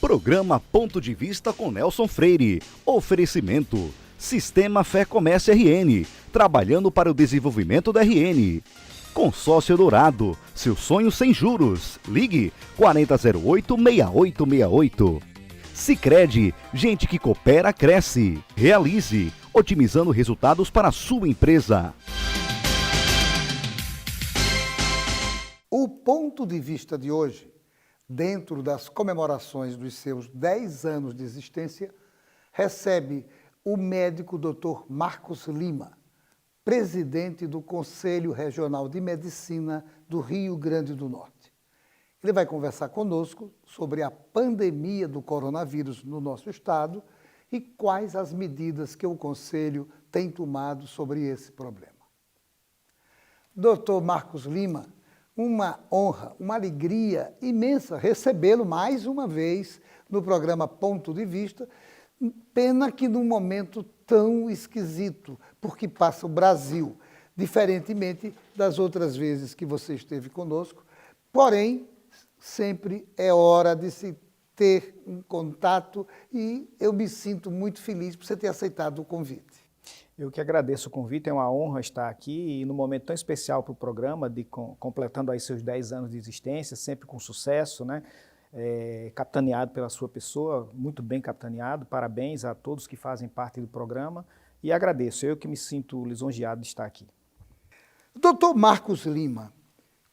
Programa Ponto de Vista com Nelson Freire. Oferecimento: Sistema Fé Comércio RN, trabalhando para o desenvolvimento da RN. Consórcio Dourado, seu sonho sem juros. Ligue 4008-6868. Sicredi, gente que coopera, cresce. Realize, otimizando resultados para a sua empresa. O ponto de vista de hoje, dentro das comemorações dos seus 10 anos de existência, recebe o médico Dr. Marcos Lima, presidente do Conselho Regional de Medicina do Rio Grande do Norte. Ele vai conversar conosco sobre a pandemia do coronavírus no nosso estado e quais as medidas que o Conselho tem tomado sobre esse problema. Dr. Marcos Lima, uma honra, uma alegria imensa recebê-lo mais uma vez no programa Ponto de Vista. Pena que num momento tão esquisito, porque passa o Brasil, diferentemente das outras vezes que você esteve conosco. Porém, sempre é hora de se ter um contato e eu me sinto muito feliz por você ter aceitado o convite. Eu que agradeço o convite, é uma honra estar aqui e num momento tão especial para o programa, completando aí seus 10 anos de existência, sempre com sucesso, né? Capitaneado pela sua pessoa, muito bem capitaneado. Parabéns a todos que fazem parte do programa e agradeço, eu que me sinto lisonjeado de estar aqui. Dr. Marcos Lima,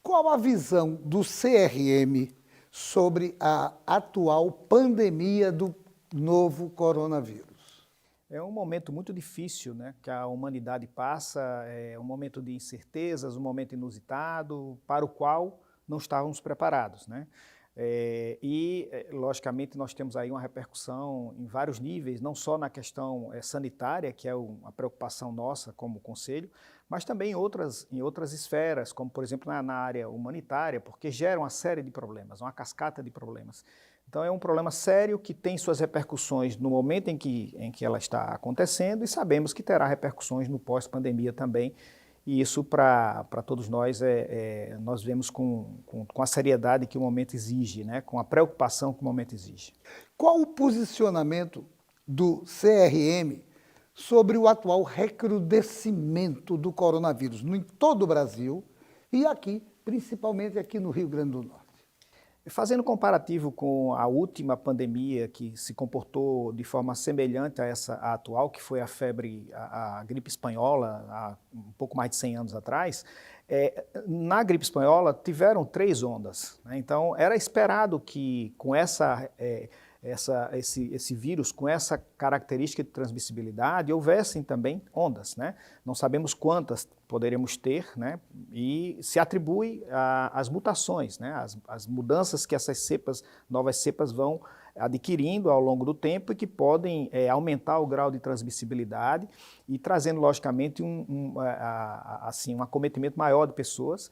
qual a visão do CRM sobre a atual pandemia do novo coronavírus? É um momento muito difícil, né, que a humanidade passa, é um momento de incertezas, um momento inusitado, para o qual não estávamos preparados, né? Logicamente, nós temos aí uma repercussão em vários níveis, não só na questão sanitária, que é uma preocupação nossa como Conselho, mas também em outras esferas, como, por exemplo, na área humanitária, porque gera uma série de problemas, uma cascata de problemas. Então, é um problema sério que tem suas repercussões no momento em que ela está acontecendo e sabemos que terá repercussões no pós-pandemia também. E isso, para todos nós, nós vemos com a seriedade que o momento exige, né? Com a preocupação que o momento exige. Qual o posicionamento do CRM sobre o atual recrudescimento do coronavírus em todo o Brasil e aqui, principalmente aqui no Rio Grande do Norte? Fazendo comparativo com a última pandemia que se comportou de forma semelhante a a atual, que foi a febre, a gripe espanhola, há um pouco mais de 100 anos atrás, na gripe espanhola tiveram 3 ondas, né? Então, era esperado que com esse vírus, com essa característica de transmissibilidade, houvessem também ondas, né? Não sabemos quantas poderemos ter, né? E se atribui às mutações, né? As mudanças que essas novas cepas vão adquirindo ao longo do tempo e que podem aumentar o grau de transmissibilidade e trazendo, logicamente, um acometimento maior de pessoas,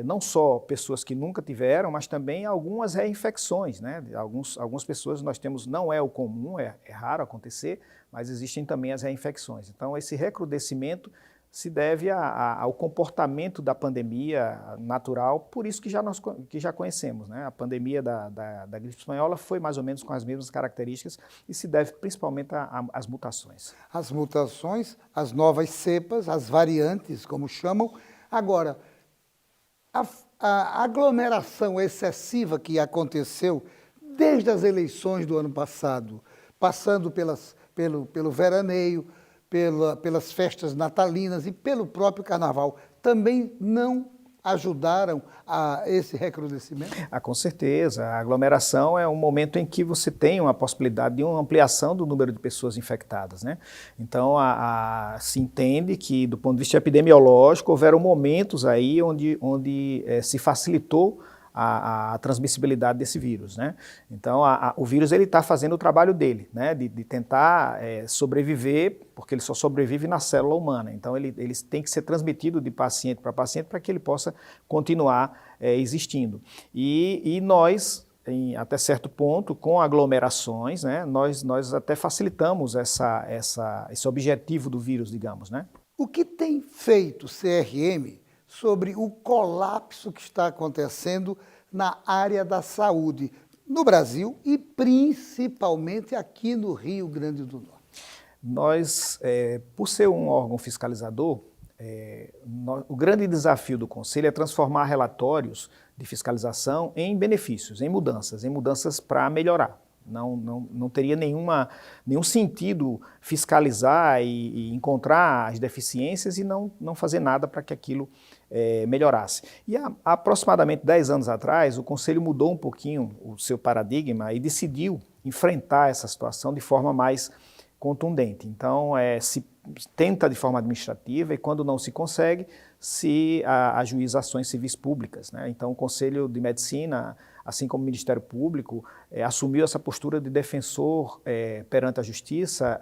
não só pessoas que nunca tiveram, mas também algumas reinfecções, né? Algumas pessoas nós temos, não é o comum, é raro acontecer, mas existem também as reinfecções. Então, esse recrudescimento se deve ao comportamento da pandemia natural, por isso que já conhecemos, né? A pandemia da gripe espanhola foi mais ou menos com as mesmas características e se deve principalmente às mutações. As mutações, as novas cepas, as variantes, como chamam. Agora, a aglomeração excessiva que aconteceu desde as eleições do ano passado, passando pelo veraneio, pelas festas natalinas e pelo próprio carnaval, também não ajudaram a esse recrudescimento? Com certeza. A aglomeração é um momento em que você tem uma possibilidade de uma ampliação do número de pessoas infectadas, né? Então, se entende que, do ponto de vista epidemiológico, houveram momentos aí onde se facilitou a transmissibilidade desse vírus, né? Então, o vírus está fazendo o trabalho dele, né? De tentar sobreviver, porque ele só sobrevive na célula humana. Então, ele tem que ser transmitido de paciente para que ele possa continuar existindo. E nós, até certo ponto, com aglomerações, né? Nós até facilitamos esse objetivo do vírus, digamos, né? O que tem feito o CRM sobre o colapso que está acontecendo na área da saúde no Brasil e principalmente aqui no Rio Grande do Norte? Nós, por ser um órgão fiscalizador, o grande desafio do Conselho é transformar relatórios de fiscalização em benefícios, em mudanças para melhorar. Não teria nenhum sentido fiscalizar e encontrar as deficiências e não fazer nada para que aquilo melhorasse. E há aproximadamente 10 anos atrás, o Conselho mudou um pouquinho o seu paradigma e decidiu enfrentar essa situação de forma mais contundente. Então, se tenta de forma administrativa e, quando não se consegue, se ajuiza ações civis públicas, né? Então, o Conselho de Medicina, assim como o Ministério Público, assumiu essa postura de defensor perante a Justiça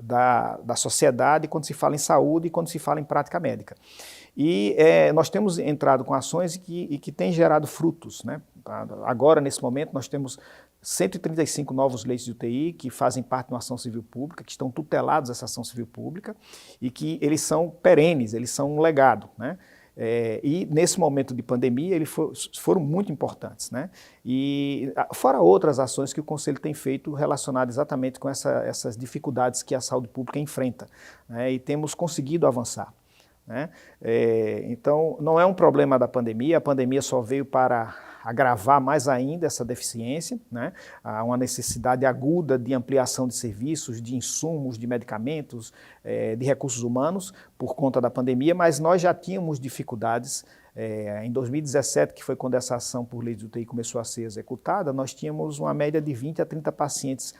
da sociedade quando se fala em saúde e quando se fala em prática médica. E nós temos entrado com ações que têm gerado frutos, né? Agora, nesse momento, nós temos 135 novos leitos de UTI que fazem parte de uma ação civil pública, que estão tutelados dessa ação civil pública e que eles são perenes, eles são um legado, né? E nesse momento de pandemia eles foram muito importantes, né? E fora outras ações que o Conselho tem feito relacionadas exatamente com essas dificuldades que a saúde pública enfrenta, né? E temos conseguido avançar, né? Então, não é um problema da pandemia, a pandemia só veio para agravar mais ainda essa deficiência, né? Há uma necessidade aguda de ampliação de serviços, de insumos, de medicamentos, de recursos humanos por conta da pandemia, mas nós já tínhamos dificuldades. Em 2017, que foi quando essa ação por lei de UTI começou a ser executada, nós tínhamos uma média de 20 a 30 pacientes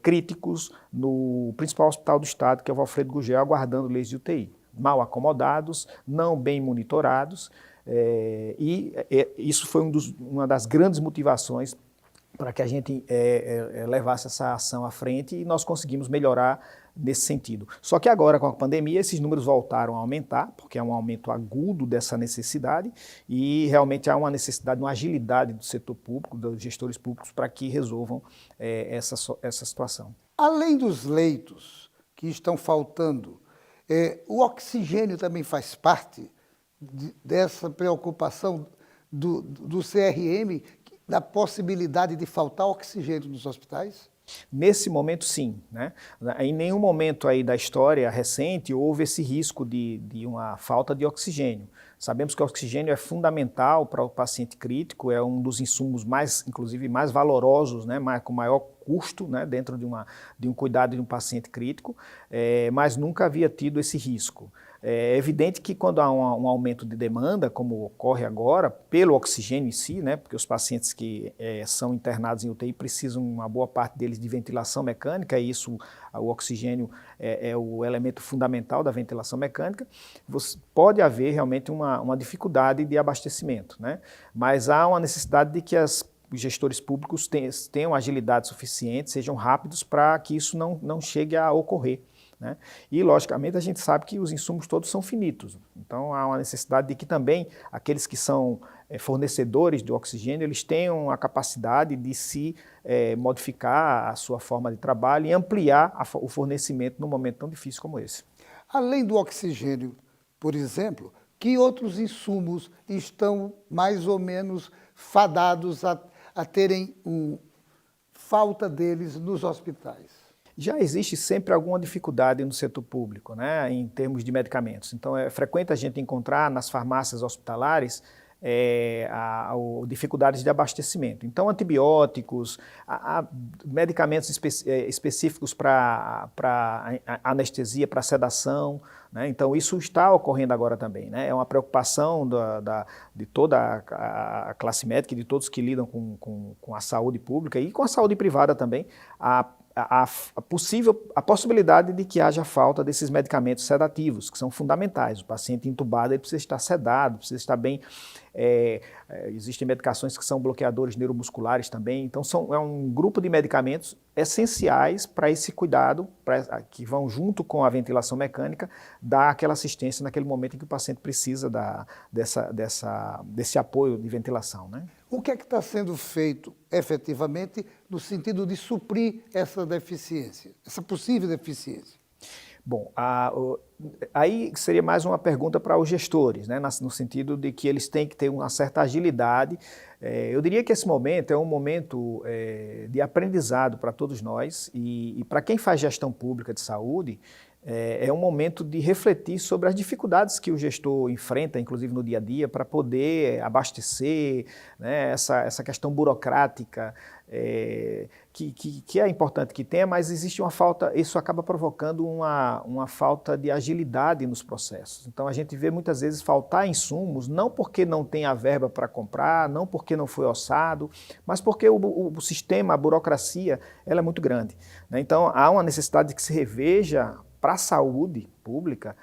críticos no principal hospital do estado, que é o Alfredo Gugel, aguardando leis de UTI. Mal acomodados, não bem monitorados, isso foi uma das grandes motivações para que a gente levasse essa ação à frente e nós conseguimos melhorar nesse sentido. Só que agora, com a pandemia, esses números voltaram a aumentar, porque é um aumento agudo dessa necessidade e realmente há uma necessidade, uma agilidade do setor público, dos gestores públicos, para que resolvam essa situação. Além dos leitos que estão faltando, o oxigênio também faz parte dessa preocupação do CRM, da possibilidade de faltar oxigênio nos hospitais? Nesse momento, sim, né? Em nenhum momento aí da história recente houve esse risco de uma falta de oxigênio. Sabemos que o oxigênio é fundamental para o paciente crítico, é um dos insumos inclusive mais valorosos, né? Com maior custo, né? Dentro de um cuidado de um paciente crítico, mas nunca havia tido esse risco. É evidente que quando há um aumento de demanda, como ocorre agora, pelo oxigênio em si, né, porque os pacientes que são internados em UTI precisam, uma boa parte deles, de ventilação mecânica, e o oxigênio é o elemento fundamental da ventilação mecânica, pode haver realmente uma dificuldade de abastecimento, né? Mas há uma necessidade de que os gestores públicos tenham agilidade suficiente, sejam rápidos para que isso não chegue a ocorrer, né? E, logicamente, a gente sabe que os insumos todos são finitos, então há uma necessidade de que também aqueles que são fornecedores de oxigênio, eles tenham a capacidade de se modificar a sua forma de trabalho e ampliar o fornecimento num momento tão difícil como esse. Além do oxigênio, por exemplo, que outros insumos estão mais ou menos fadados a terem falta deles nos hospitais? Já existe sempre alguma dificuldade no setor público, né, em termos de medicamentos. Então, é frequente a gente encontrar nas farmácias hospitalares dificuldades de abastecimento. Então, antibióticos, medicamentos específicos para anestesia, para sedação, né? Então, isso está ocorrendo agora também, né? É uma preocupação de toda a classe médica e de todos que lidam com a saúde pública e com a saúde privada também, a possibilidade de que haja falta desses medicamentos sedativos, que são fundamentais. O paciente intubado ele precisa estar sedado, precisa estar bem. Existem medicações que são bloqueadores neuromusculares também. Então, é um grupo de medicamentos essenciais para esse cuidado, que vão junto com a ventilação mecânica, dar aquela assistência naquele momento em que o paciente precisa desse apoio de ventilação, né? O que é que está sendo feito efetivamente no sentido de suprir essa deficiência, essa possível deficiência? Bom, aí seria mais uma pergunta para os gestores, né, no sentido de que eles têm que ter uma certa agilidade. Eu diria que esse momento é um momento de aprendizado para todos nós e para quem faz gestão pública de saúde, é um momento de refletir sobre as dificuldades que o gestor enfrenta, inclusive no dia a dia, para poder abastecer, né, essa questão burocrática, que é importante que tenha, mas existe uma falta, isso acaba provocando uma falta de agilidade nos processos. Então a gente vê muitas vezes faltar insumos, não porque não tem a verba para comprar, não porque não foi orçado, mas porque o sistema, a burocracia, ela é muito grande, né? Então há uma necessidade de que se reveja para a saúde pública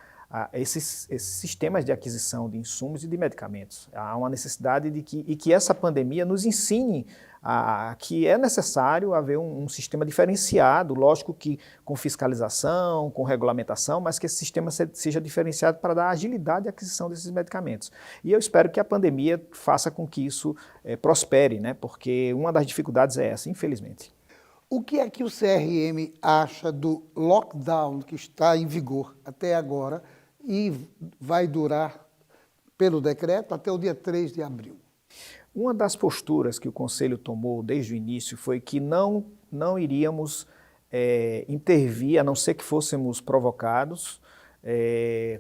esses sistemas de aquisição de insumos e de medicamentos. Há uma necessidade de que essa pandemia nos ensine que é necessário haver um sistema diferenciado, lógico que com fiscalização, com regulamentação, mas que esse sistema seja diferenciado para dar agilidade à aquisição desses medicamentos. E eu espero que a pandemia faça com que isso prospere, né? Porque uma das dificuldades é essa, infelizmente. O que é que o CRM acha do lockdown que está em vigor até agora e vai durar, pelo decreto, até o dia 3 de abril? Uma das posturas que o Conselho tomou desde o início foi que não iríamos intervir, a não ser que fôssemos provocados,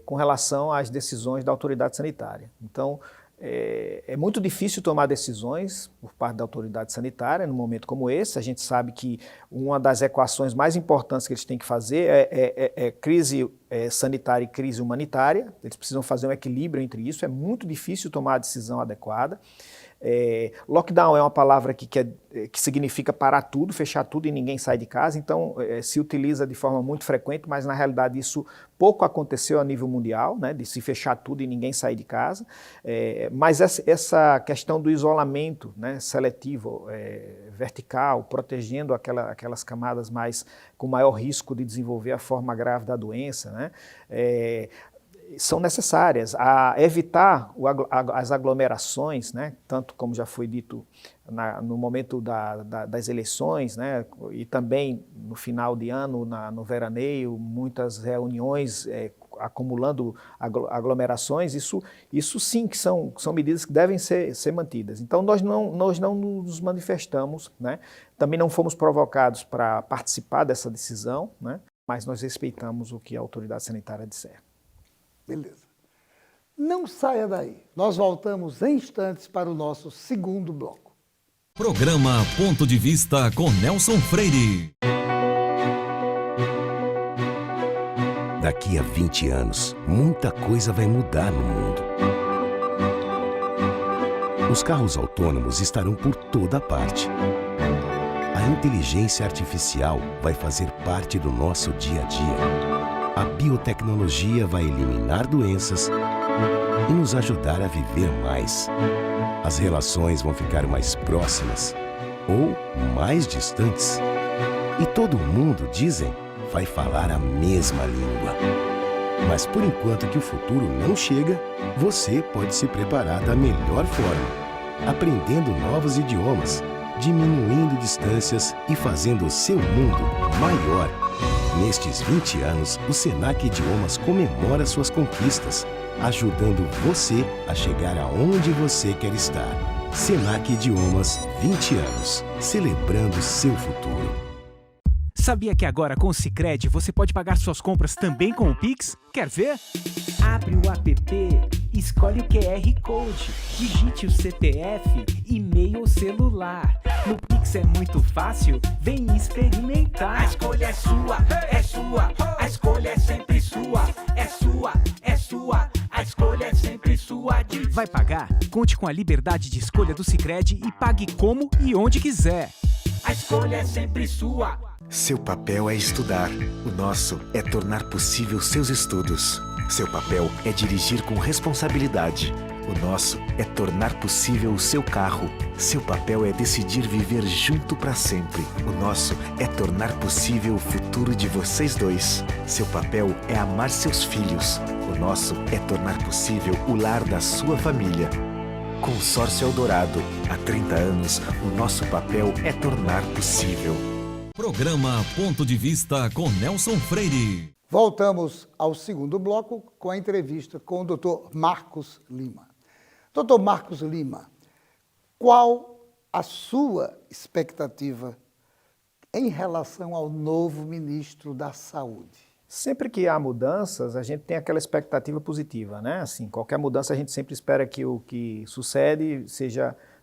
com relação às decisões da autoridade sanitária. Então, é muito difícil tomar decisões por parte da autoridade sanitária num momento como esse. A gente sabe que uma das equações mais importantes que eles têm que fazer é crise sanitária e crise humanitária. Eles precisam fazer um equilíbrio entre isso. É muito difícil tomar a decisão adequada. Lockdown é uma palavra que significa parar tudo, fechar tudo e ninguém sai de casa, então se utiliza de forma muito frequente, mas na realidade isso pouco aconteceu a nível mundial, né, de se fechar tudo e ninguém sair de casa, mas essa questão do isolamento, né, seletivo, vertical, protegendo aquelas camadas com maior risco de desenvolver a forma grave da doença, né, são necessárias a evitar as aglomerações, né, tanto como já foi dito no momento das eleições, né, e também no final de ano, no veraneio, muitas reuniões acumulando aglomerações. Isso sim que são medidas que devem ser mantidas. Então nós não nos manifestamos, né, também não fomos provocados para participar dessa decisão, né, mas nós respeitamos o que a autoridade sanitária disser. Beleza. Não saia daí. Nós voltamos em instantes para o nosso segundo bloco. Programa Ponto de Vista com Nelson Freire. Daqui a 20 anos, muita coisa vai mudar no mundo. Os carros autônomos estarão por toda parte. A inteligência artificial vai fazer parte do nosso dia a dia. A biotecnologia vai eliminar doenças e nos ajudar a viver mais. As relações vão ficar mais próximas ou mais distantes. E todo mundo, dizem, vai falar a mesma língua. Mas por enquanto que o futuro não chega, você pode se preparar da melhor forma, aprendendo novos idiomas, diminuindo distâncias e fazendo o seu mundo maior. Nestes 20 anos, o Senac Idiomas comemora suas conquistas, ajudando você a chegar aonde você quer estar. Senac Idiomas, 20 anos, celebrando seu futuro. Sabia que agora com o Sicredi você pode pagar suas compras também com o Pix? Quer ver? Abre o app, escolhe o QR Code, digite o CPF, e-mail ou celular. No Pix é muito fácil, vem experimentar. A escolha é sua, a escolha é sempre sua, é sua, a escolha é sempre sua. Vai pagar? Conte com a liberdade de escolha do Sicredi e pague como e onde quiser. A escolha é sempre sua. Seu papel é estudar. O nosso é tornar possível seus estudos. Seu papel é dirigir com responsabilidade. O nosso é tornar possível o seu carro. Seu papel é decidir viver junto para sempre. O nosso é tornar possível o futuro de vocês dois. Seu papel é amar seus filhos. O nosso é tornar possível o lar da sua família. Consórcio Eldorado. Há 30 anos, o nosso papel é tornar possível. Programa Ponto de Vista com Nelson Freire. Voltamos ao segundo bloco com a entrevista com o Dr. Marcos Lima. Dr. Marcos Lima, qual a sua expectativa em relação ao novo ministro da Saúde? Sempre que há mudanças, a gente tem aquela expectativa positiva, né? Assim, qualquer mudança a gente sempre espera que o que sucede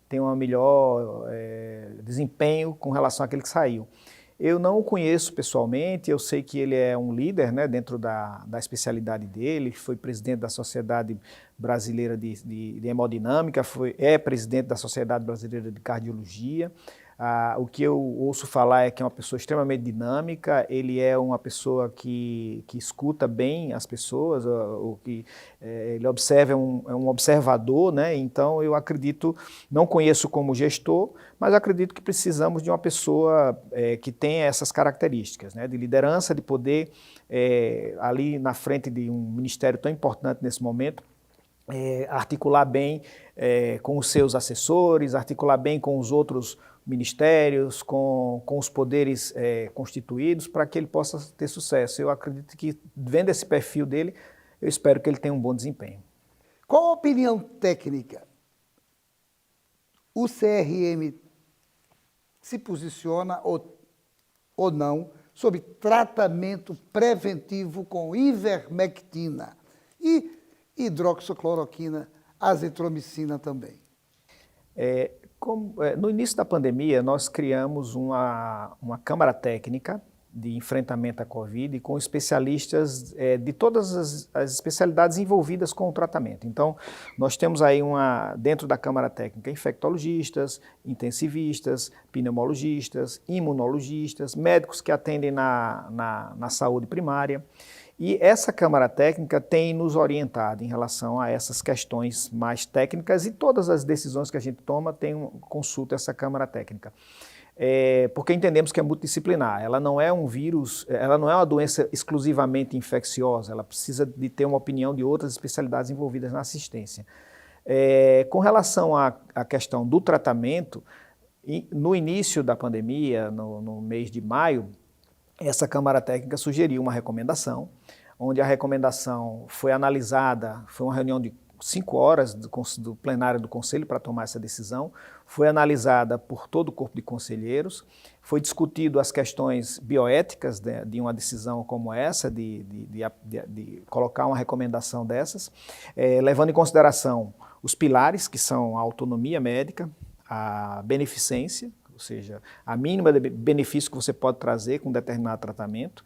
tenha um melhor desempenho com relação àquele que saiu. Eu não o conheço pessoalmente, eu sei que ele é um líder, né, dentro da especialidade dele, foi presidente da Sociedade Brasileira de Hemodinâmica, é presidente da Sociedade Brasileira de Cardiologia. O que eu ouço falar é que é uma pessoa extremamente dinâmica, ele é uma pessoa que escuta bem as pessoas, ele observa, é um observador, né? Então eu acredito, não conheço como gestor, mas acredito que precisamos de uma pessoa que tenha essas características, né? De liderança, de poder, ali na frente de um ministério tão importante nesse momento, articular bem com os seus assessores, articular bem com os outros ministérios, com os poderes constituídos, para que ele possa ter sucesso. Eu acredito que, vendo esse perfil dele, eu espero que ele tenha um bom desempenho. Qual a opinião técnica? O CRM se posiciona ou não sobre tratamento preventivo com ivermectina e hidroxicloroquina, azitromicina também? No início da pandemia, nós criamos uma câmara técnica de enfrentamento à Covid com especialistas de todas as especialidades envolvidas com o tratamento. Então, nós temos aí dentro da câmara técnica infectologistas, intensivistas, pneumologistas, imunologistas, médicos que atendem na saúde primária. E essa Câmara Técnica tem nos orientado em relação a essas questões mais técnicas e todas as decisões que a gente toma consulta essa Câmara Técnica. Porque entendemos que é multidisciplinar, ela não é um vírus, ela não é uma doença exclusivamente infecciosa, ela precisa de ter uma opinião de outras especialidades envolvidas na assistência. Com relação à questão do tratamento, no início da pandemia, no mês de maio, essa Câmara Técnica sugeriu uma recomendação, onde a recomendação foi analisada, foi uma reunião de 5 horas do plenário do Conselho para tomar essa decisão, foi analisada por todo o corpo de conselheiros, foi discutido as questões bioéticas de uma decisão como essa, de colocar uma recomendação dessas, levando em consideração os pilares, que são a autonomia médica, a beneficência, ou seja, a mínima de benefício que você pode trazer com determinado tratamento,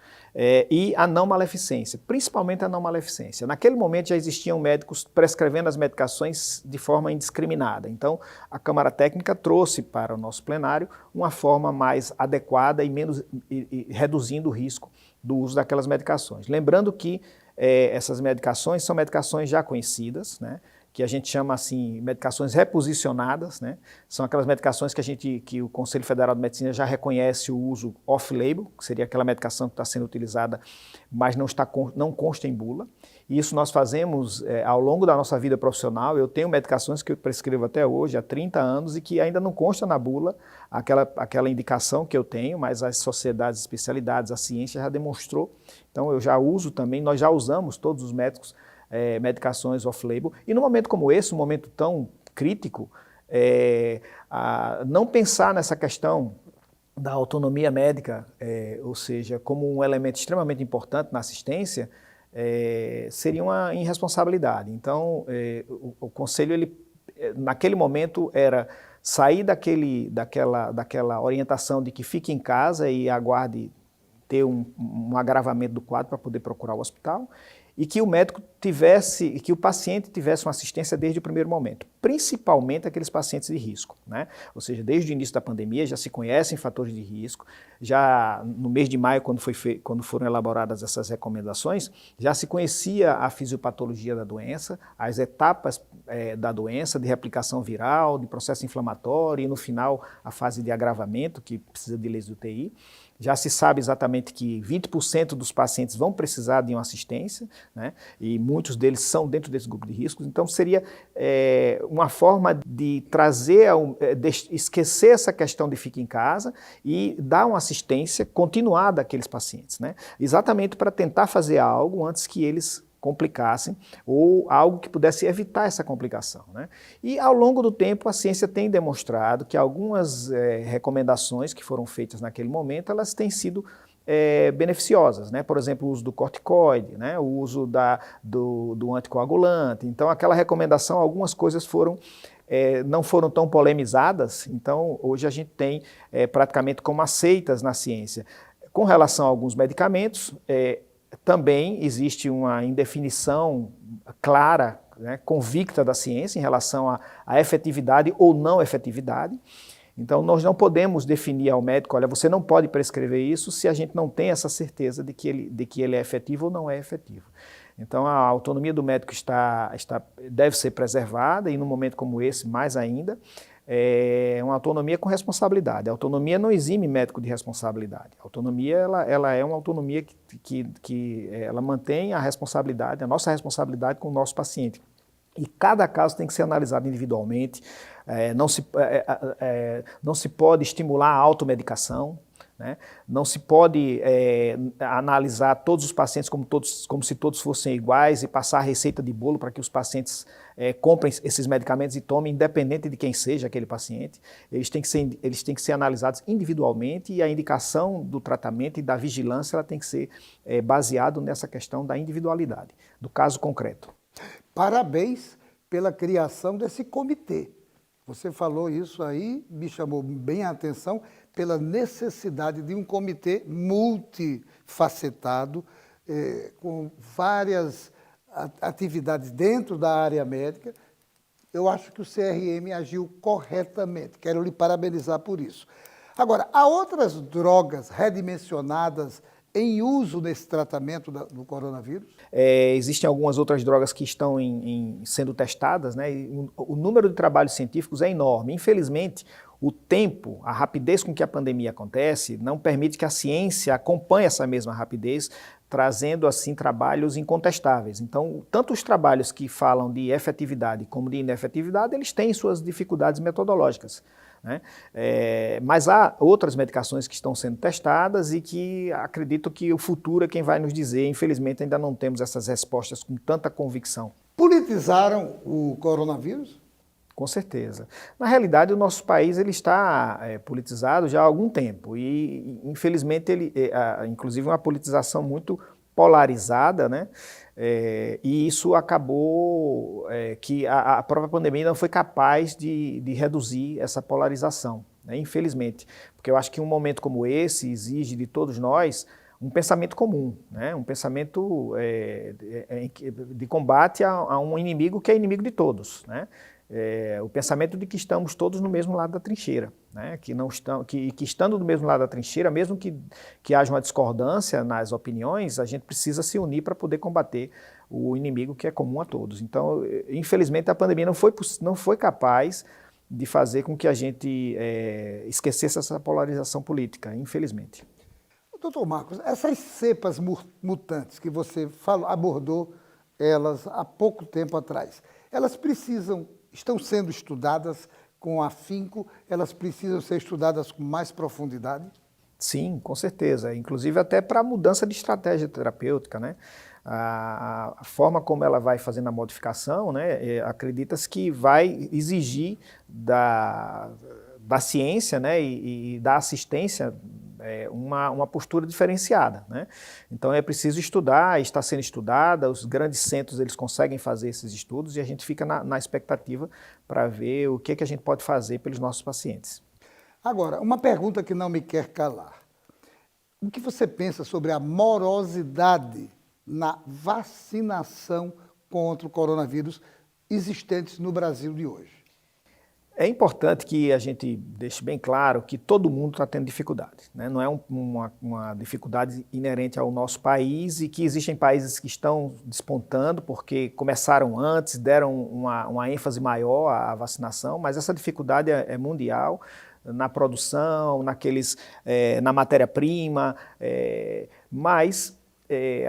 e a não maleficência, principalmente a não maleficência. Naquele momento já existiam médicos prescrevendo as medicações de forma indiscriminada, então a Câmara Técnica trouxe para o nosso plenário uma forma mais adequada e reduzindo o risco do uso daquelas medicações. Lembrando que essas medicações são medicações já conhecidas, né? Que a gente chama assim, medicações reposicionadas, né? São aquelas medicações que o Conselho Federal de Medicina já reconhece o uso off-label, que seria aquela medicação que está sendo utilizada, mas não consta em bula. E isso nós fazemos ao longo da nossa vida profissional. Eu tenho medicações que eu prescrevo até hoje, há 30 anos, e que ainda não consta na bula aquela indicação que eu tenho, mas as sociedades, especialidades, a ciência já demonstrou. Então eu já uso também, nós já usamos, todos os médicos, medicações off-label, e num momento como esse, um momento tão crítico, não pensar nessa questão da autonomia médica, ou seja, como um elemento extremamente importante na assistência, seria uma irresponsabilidade. Então, o Conselho, naquele momento, era sair daquela orientação de que fique em casa e aguarde ter um agravamento do quadro para poder procurar o hospital, e que o médico que o paciente tivesse uma assistência desde o primeiro momento, principalmente aqueles pacientes de risco, né? Ou seja, desde o início da pandemia já se conhecem fatores de risco, já no mês de maio, quando foram elaboradas essas recomendações, já se conhecia a fisiopatologia da doença, as etapas da doença, de replicação viral, de processo inflamatório e no final a fase de agravamento, que precisa de leis de UTI. Já se sabe exatamente que 20% dos pacientes vão precisar de uma assistência, né? E muitos deles são dentro desse grupo de riscos. Então, seria uma forma de trazer, de esquecer essa questão de ficar em casa e dar uma assistência continuada àqueles pacientes, né? Exatamente para tentar fazer algo antes que eles complicassem ou algo que pudesse evitar essa complicação, né? E ao longo do tempo a ciência tem demonstrado que algumas recomendações que foram feitas naquele momento, elas têm sido beneficiosas, né? Por exemplo, o uso do corticoide, né? O uso do anticoagulante. Então aquela recomendação, algumas coisas não foram tão polemizadas, então hoje a gente tem praticamente como aceitas na ciência. Com relação a alguns medicamentos, também existe uma indefinição clara, né, convicta da ciência em relação à efetividade ou não efetividade. Então, nós não podemos definir ao médico, olha, você não pode prescrever isso se a gente não tem essa certeza de que ele é efetivo ou não é efetivo. Então, a autonomia do médico deve ser preservada e, num momento como esse, mais ainda, é uma autonomia com responsabilidade. A autonomia não exime médico de responsabilidade. A autonomia ela é uma autonomia que ela mantém a responsabilidade, a nossa responsabilidade com o nosso paciente. E cada caso tem que ser analisado individualmente. Não se pode estimular a automedicação, né? Não se pode analisar todos os pacientes como se todos fossem iguais e passar a receita de bolo para que os pacientes comprem esses medicamentos e tomem, independente de quem seja aquele paciente. Eles têm que ser analisados individualmente e a indicação do tratamento e da vigilância ela tem que ser baseado nessa questão da individualidade, do caso concreto. Parabéns pela criação desse comitê. Você falou isso aí, me chamou bem a atenção pela necessidade de um comitê multifacetado, com várias atividades dentro da área médica. Eu acho que o CRM agiu corretamente. Quero lhe parabenizar por isso. Agora, há outras drogas redimensionadas em uso nesse tratamento do coronavírus? Existem algumas outras drogas que estão sendo testadas, né? E o número de trabalhos científicos é enorme. Infelizmente, o tempo, a rapidez com que a pandemia acontece, não permite que a ciência acompanhe essa mesma rapidez, trazendo assim trabalhos incontestáveis. Então, tanto os trabalhos que falam de efetividade como de inefetividade, eles têm suas dificuldades metodológicas, né? Mas há outras medicações que estão sendo testadas e que acredito que o futuro é quem vai nos dizer. Infelizmente, ainda não temos essas respostas com tanta convicção. Politizaram o coronavírus? Com certeza. Na realidade, o nosso país ele está politizado já há algum tempo e, infelizmente, inclusive uma politização muito polarizada, né? E isso acabou que a própria pandemia não foi capaz de reduzir essa polarização, né? Infelizmente, porque eu acho que um momento como esse exige de todos nós um pensamento comum, né? Um pensamento de combate a um inimigo que é inimigo de todos, né? O pensamento de que estamos todos no mesmo lado da trincheira, né? Que estando do mesmo lado da trincheira, mesmo que haja uma discordância nas opiniões, a gente precisa se unir para poder combater o inimigo que é comum a todos. Então, infelizmente, a pandemia não foi capaz de fazer com que a gente esquecesse essa polarização política, infelizmente. Doutor Marcos, essas cepas mutantes que você abordou elas há pouco tempo atrás, elas estão sendo estudadas com afinco, elas precisam ser estudadas com mais profundidade? Sim, com certeza. Inclusive até para mudança de estratégia terapêutica, né? A forma como ela vai fazendo a modificação, né? Acredita-se que vai exigir da ciência, né? e da assistência uma postura diferenciada, né? Então é preciso estudar, está sendo estudada, os grandes centros eles conseguem fazer esses estudos e a gente fica na expectativa para ver o que a gente pode fazer pelos nossos pacientes. Agora, uma pergunta que não me quer calar. O que você pensa sobre a morosidade na vacinação contra o coronavírus existentes no Brasil de hoje? É importante que a gente deixe bem claro que todo mundo está tendo dificuldade, né? Não é uma dificuldade inerente ao nosso país e que existem países que estão despontando porque começaram antes, deram uma ênfase maior à vacinação, mas essa dificuldade é mundial, na produção, na matéria-prima, mas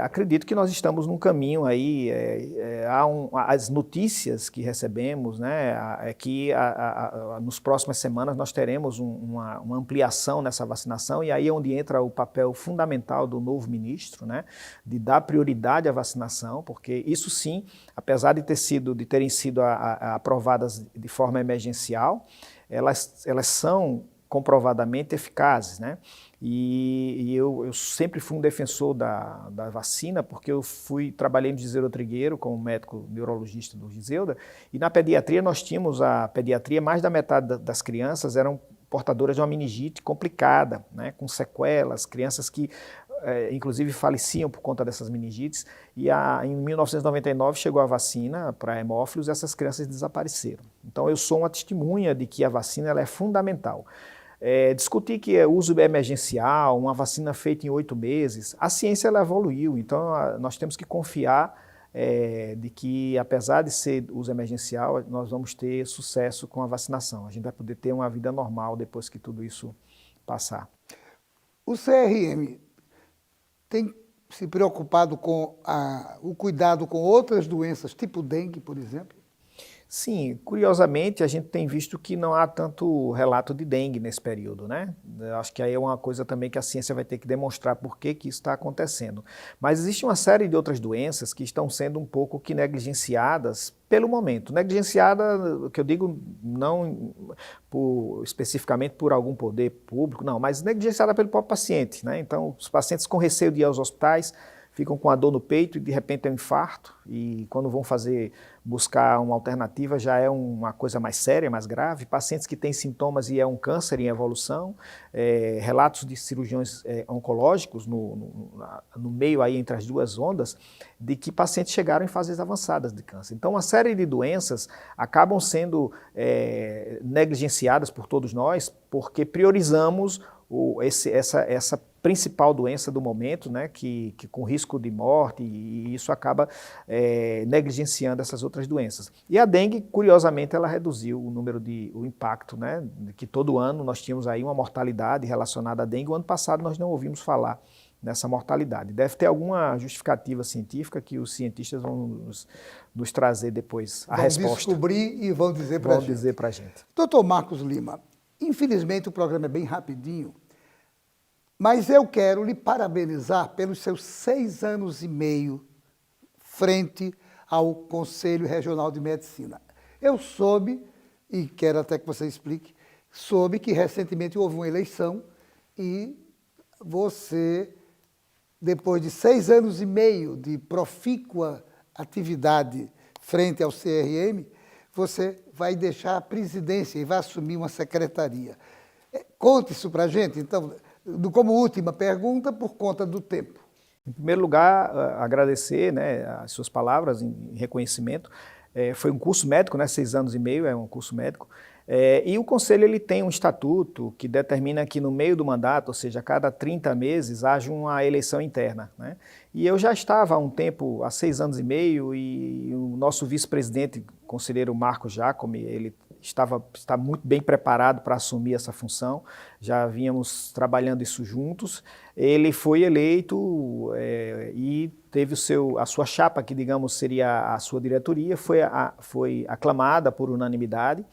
Acredito que nós estamos num caminho aí, as notícias que recebemos, né, é que nos próximas semanas nós teremos uma ampliação nessa vacinação, e aí é onde entra o papel fundamental do novo ministro, né, de dar prioridade à vacinação, porque isso sim, apesar de terem sido aprovadas de forma emergencial, elas são comprovadamente eficazes, né? E eu sempre fui um defensor da vacina, porque eu trabalhei no Giseuda Trigueiro como médico neurologista do Giseuda, e na pediatria nós tínhamos mais da metade das crianças eram portadoras de uma meningite complicada, né, com sequelas, crianças que inclusive faleciam por conta dessas meningites, e em 1999 chegou a vacina para hemófilos e essas crianças desapareceram. Então eu sou uma testemunha de que a vacina ela é fundamental. Discutir que é uso emergencial, uma vacina feita em 8 meses, a ciência ela evoluiu, então nós temos que confiar de que, apesar de ser uso emergencial, nós vamos ter sucesso com a vacinação. A gente vai poder ter uma vida normal depois que tudo isso passar. O CRM tem se preocupado com o cuidado com outras doenças, tipo dengue, por exemplo? Sim, curiosamente a gente tem visto que não há tanto relato de dengue nesse período, né? Eu acho que aí é uma coisa também que a ciência vai ter que demonstrar por que isso está acontecendo. Mas existe uma série de outras doenças que estão sendo um pouco que negligenciadas pelo momento. Negligenciada, que eu digo não especificamente por algum poder público, não, mas negligenciada pelo próprio paciente, né? Então, os pacientes com receio de ir aos hospitais ficam com a dor no peito e de repente é um infarto, e quando vão buscar uma alternativa já é uma coisa mais séria, mais grave. Pacientes que têm sintomas e é um câncer em evolução, relatos de cirurgiões oncológicos no meio aí entre as duas ondas, de que pacientes chegaram em fases avançadas de câncer. Então uma série de doenças acabam sendo negligenciadas por todos nós, porque priorizamos essa principal doença do momento, né, que com risco de morte, e isso acaba negligenciando essas outras doenças. E a dengue, curiosamente, ela reduziu o impacto, né, que todo ano nós tínhamos aí uma mortalidade relacionada à dengue. O ano passado nós não ouvimos falar nessa mortalidade. Deve ter alguma justificativa científica que os cientistas vão nos trazer depois a resposta. Vão descobrir e vão dizer para a gente. Doutor Marcos Lima, infelizmente o programa é bem rapidinho, mas eu quero lhe parabenizar pelos seus 6 anos e meio frente ao Conselho Regional de Medicina. Eu soube, e quero até que você explique, soube que recentemente houve uma eleição e você, depois de 6 anos e meio de profícua atividade frente ao CRM, você vai deixar a presidência e vai assumir uma secretaria. Conte isso para a gente, então, como última pergunta, por conta do tempo. Em primeiro lugar, agradecer, né, as suas palavras em reconhecimento. Foi um curso médico, né, 6 anos e meio, é um curso médico. E o Conselho ele tem um estatuto que determina que no meio do mandato, ou seja, a cada 30 meses, haja uma eleição interna, né? E eu já estava há um tempo, há 6 anos e meio, e o nosso vice-presidente, conselheiro Marcos Jacome, ele está muito bem preparado para assumir essa função, já vínhamos trabalhando isso juntos. Ele foi eleito e teve a sua chapa, que digamos seria a sua diretoria, foi aclamada por unanimidade.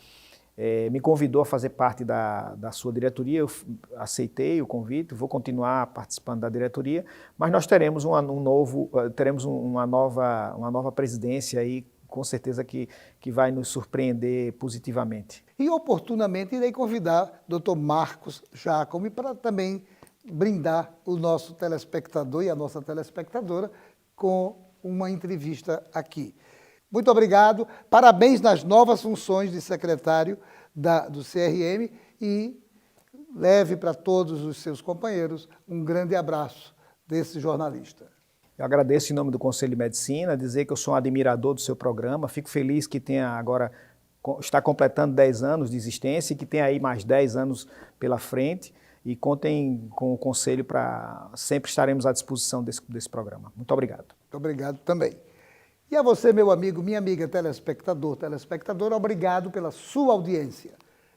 Me convidou a fazer parte da sua diretoria, eu aceitei o convite, vou continuar participando da diretoria, mas nós teremos uma nova presidência aí, com certeza que vai nos surpreender positivamente. E oportunamente irei convidar o Dr. Marcos Jacome para também brindar o nosso telespectador e a nossa telespectadora com uma entrevista aqui. Muito obrigado, parabéns nas novas funções de secretário do CRM e leve para todos os seus companheiros um grande abraço desse jornalista. Eu agradeço em nome do Conselho de Medicina, dizer que eu sou um admirador do seu programa, fico feliz que está completando 10 anos de existência e que tem aí mais 10 anos pela frente, e contem com o Conselho sempre estaremos à disposição desse programa. Muito obrigado. Muito obrigado também. E a você, meu amigo, minha amiga telespectador, telespectadora, obrigado pela sua audiência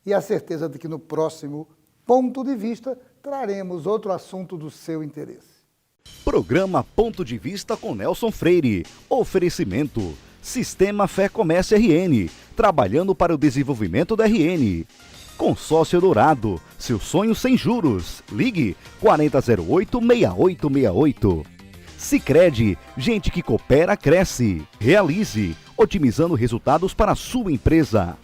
e a certeza de que no próximo Ponto de Vista traremos outro assunto do seu interesse. Programa Ponto de Vista com Nelson Freire. Oferecimento. Sistema Fé Comércio RN. Trabalhando para o desenvolvimento da RN. Consórcio Dourado. Seu sonho sem juros. Ligue 4008-6868. Sicredi. Gente que coopera, cresce. Realize. Otimizando resultados para a sua empresa.